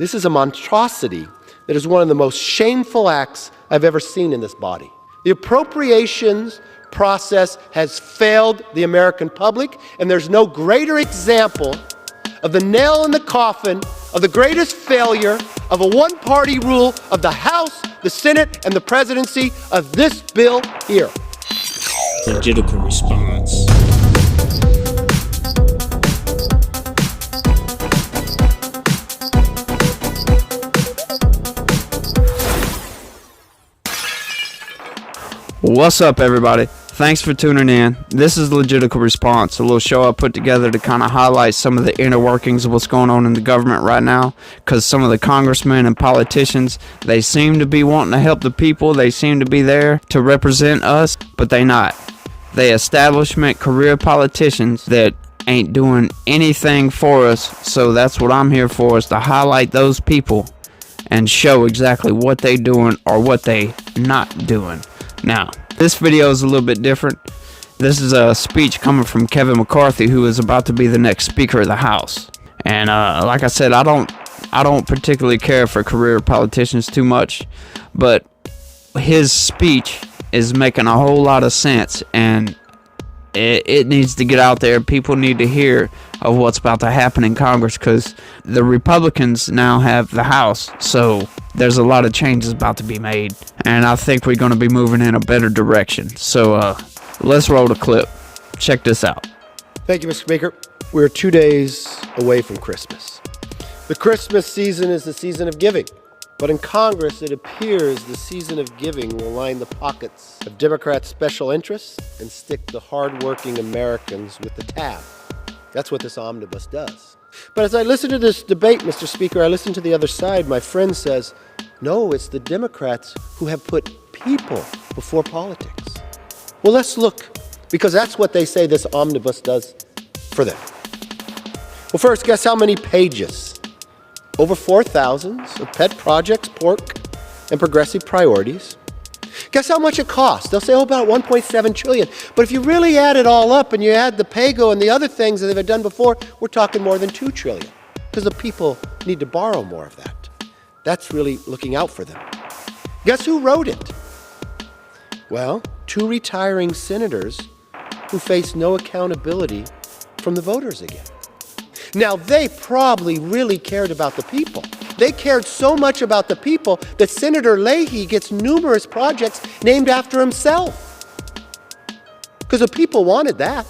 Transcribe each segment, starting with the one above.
This is a monstrosity that is one of the most shameful acts I've ever seen in this body. The appropriations process has failed the American public, and there's no greater example of the nail in the coffin of the greatest failure of a one-party rule of the House, the Senate, and the presidency of this bill here. Political response. What's up, everybody? Thanks for tuning in. This is Logistical Response, a little show I put together to kind of highlight some of the inner workings of what's going on in the government right now, because some of the congressmen and politicians, they seem to be wanting to help the people. They seem to be there to represent us, but they not. They establishment career politicians that ain't doing anything for us, so that's what I'm here for, is to highlight those people and show exactly what they doing or what they not doing. Now, this video is a little bit different. This is a speech coming from Kevin McCarthy, who is about to be the next Speaker of the House. And like I said, I don't particularly care for career politicians too much, but his speech is making a whole lot of sense, and it needs to get out there. People need to hear of what's about to happen in Congress, because the Republicans now have the House, so there's a lot of changes about to be made, and I think we're going to be moving in a better direction. So let's roll the clip. Check this out. Thank you, Mr. Speaker. We're 2 days away from Christmas. The Christmas season is the season of giving, but in Congress it appears the season of giving will line the pockets of Democrats' special interests and stick the hardworking Americans with the tab. That's what this omnibus does. But as I listen to this debate, Mr. Speaker, I listen to the other side. My friend says, no, it's the Democrats who have put people before politics. Well, let's look, because that's what they say this omnibus does for them. Well, first, guess how many pages? Over 4,000 of pet projects, pork, and progressive priorities. Guess how much it costs? They'll say, oh, about 1.7 trillion. But if you really add it all up and you add the PAYGO and the other things that they've done before, we're talking more than 2 trillion, because the people need to borrow more of that. That's really looking out for them. Guess who wrote it? Well, 2 retiring senators who face no accountability from the voters again. Now, they probably really cared about the people. They cared so much about the people that Senator Leahy gets numerous projects named after himself, because the people wanted that.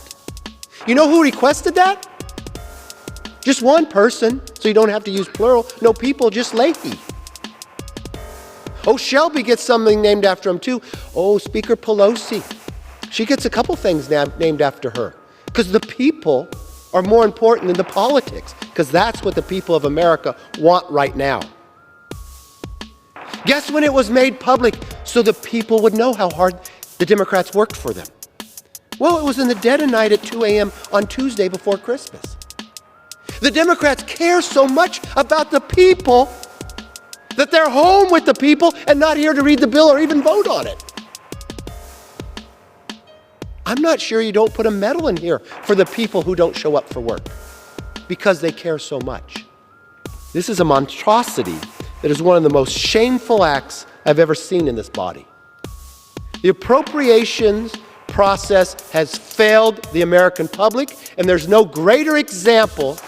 You know who requested that? Just one person, so you don't have to use plural. No people, just Leahy. Oh, Shelby gets something named after him too. Oh, Speaker Pelosi. She gets a couple things named after her, because the people are more important than the politics, because that's what the people of America want right now. Guess when it was made public so the people would know how hard the Democrats worked for them? Well, it was in the dead of night at 2 a.m. on Tuesday before Christmas. The Democrats care so much about the people that they're home with the people and not here to read the bill or even vote on it. I'm not sure you don't put a medal in here for the people who don't show up for work, because they care so much. This is a monstrosity that is one of the most shameful acts I've ever seen in this body. The appropriations process has failed the American public, and there's no greater example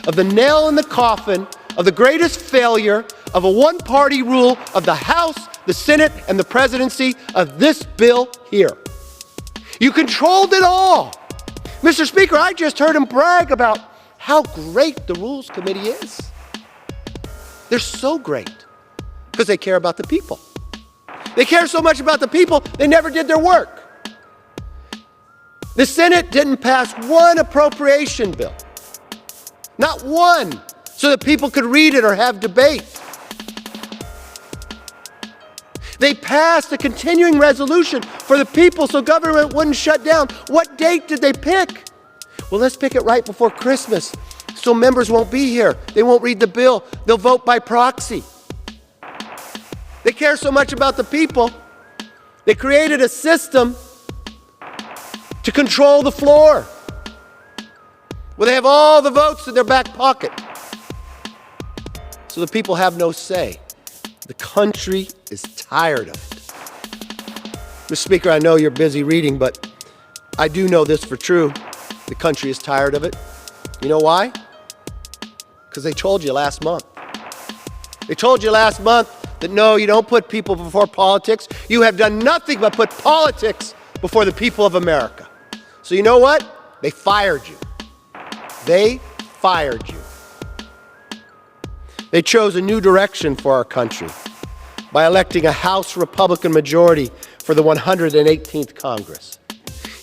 of the nail in the coffin of the greatest failure of a one-party rule of the House, the Senate, and the presidency of this bill here. You controlled it all. Mr. Speaker, I just heard him brag about how great the Rules Committee is. They're so great because they care about the people. They care so much about the people, they never did their work. The Senate didn't pass one appropriation bill. Not one, so that people could read it or have debate. They passed a continuing resolution for the people so government wouldn't shut down. What date did they pick? Well, let's pick it right before Christmas, so members won't be here. They won't read the bill. They'll vote by proxy. They care so much about the people, they created a system to control the floor, where they have all the votes in their back pocket. So the people have no say. The country is tired of it. Mr. Speaker, I know you're busy reading, but I do know this for true. The country is tired of it. You know why? Because they told you last month. They told you last month that no, you don't put people before politics. You have done nothing but put politics before the people of America. So you know what? They fired you. They fired you. They chose a new direction for our country by electing a House Republican majority for the 118th Congress.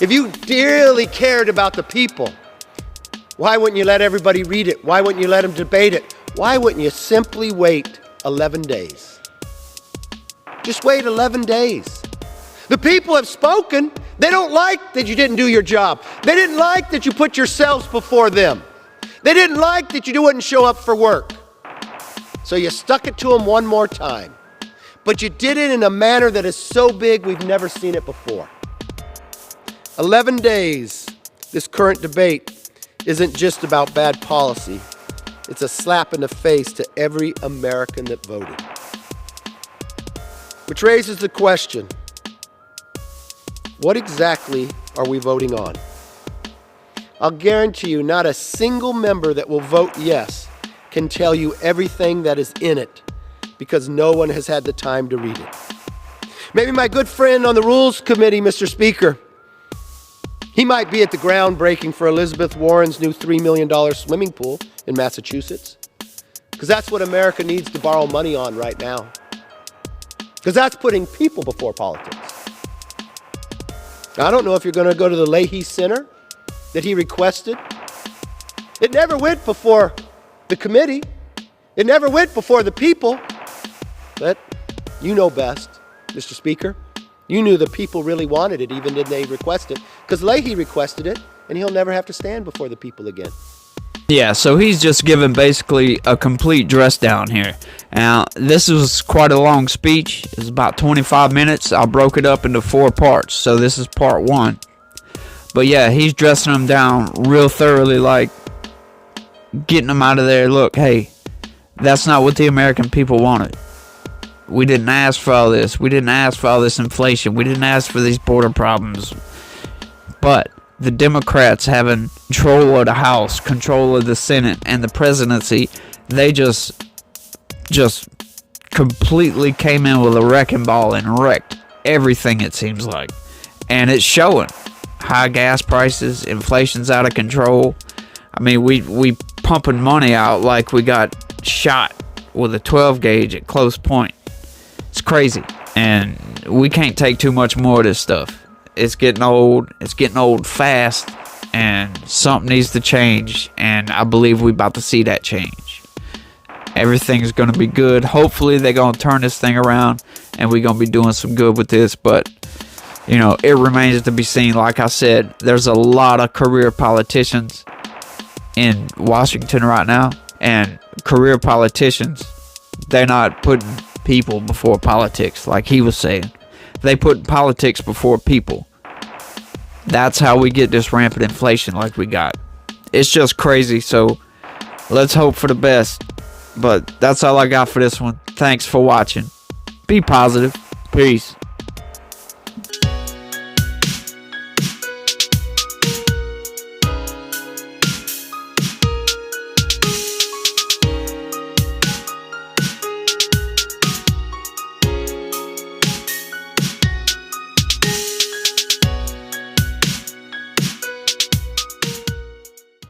If you dearly cared about the people, why wouldn't you let everybody read it? Why wouldn't you let them debate it? Why wouldn't you simply wait 11 days? Just wait 11 days. The people have spoken. They don't like that you didn't do your job. They didn't like that you put yourselves before them. They didn't like that you wouldn't show up for work. So you stuck it to them one more time. But you did it in a manner that is so big we've never seen it before. 11 days, this current debate isn't just about bad policy. It's a slap in the face to every American that voted. Which raises the question, what exactly are we voting on? I'll guarantee you not a single member that will vote yes can tell you everything that is in it because no one has had the time to read it. Maybe my good friend on the Rules Committee, Mr. Speaker, he might be at the groundbreaking for Elizabeth Warren's new $3 million swimming pool in Massachusetts. Because that's what America needs to borrow money on right now. Because that's putting people before politics. I don't know if you're going to go to the Leahy Center that he requested. It never went before the committee. It never went before the people. But you know best, Mr. Speaker. You knew the people really wanted it, even did they request it. Because Leahy requested it, and he'll never have to stand before the people again. Yeah, so he's just given basically a complete dress down here. Now, this was quite a long speech. It was about 25 minutes. I broke it up into 4 parts, so this is part 1. But yeah, he's dressing them down real thoroughly, like getting them out of there. Look, hey, that's not what the American people wanted. We didn't ask for all this. We didn't ask for all this inflation. We didn't ask for these border problems. But the Democrats having control of the House, control of the Senate, and the presidency, they just completely came in with a wrecking ball and wrecked everything, it seems like. And it's showing. High gas prices, inflation's out of control. I mean, we pumping money out like we got shot with a 12 gauge at close point. It's crazy, and we can't take too much more of this stuff. It's getting old. It's getting old fast, and something needs to change, and I believe we're about to see that change. Everything's going to be good. Hopefully, they're going to turn this thing around, and we're going to be doing some good with this, but, you know, it remains to be seen. Like I said, there's a lot of career politicians in Washington right now, and career politicians, they're not putting people before politics, like he was saying. They put politics before people. That's how we get this rampant inflation like we got. It's just crazy, so let's hope for the best. But that's all I got for this one. Thanks for watching. Be positive. Peace.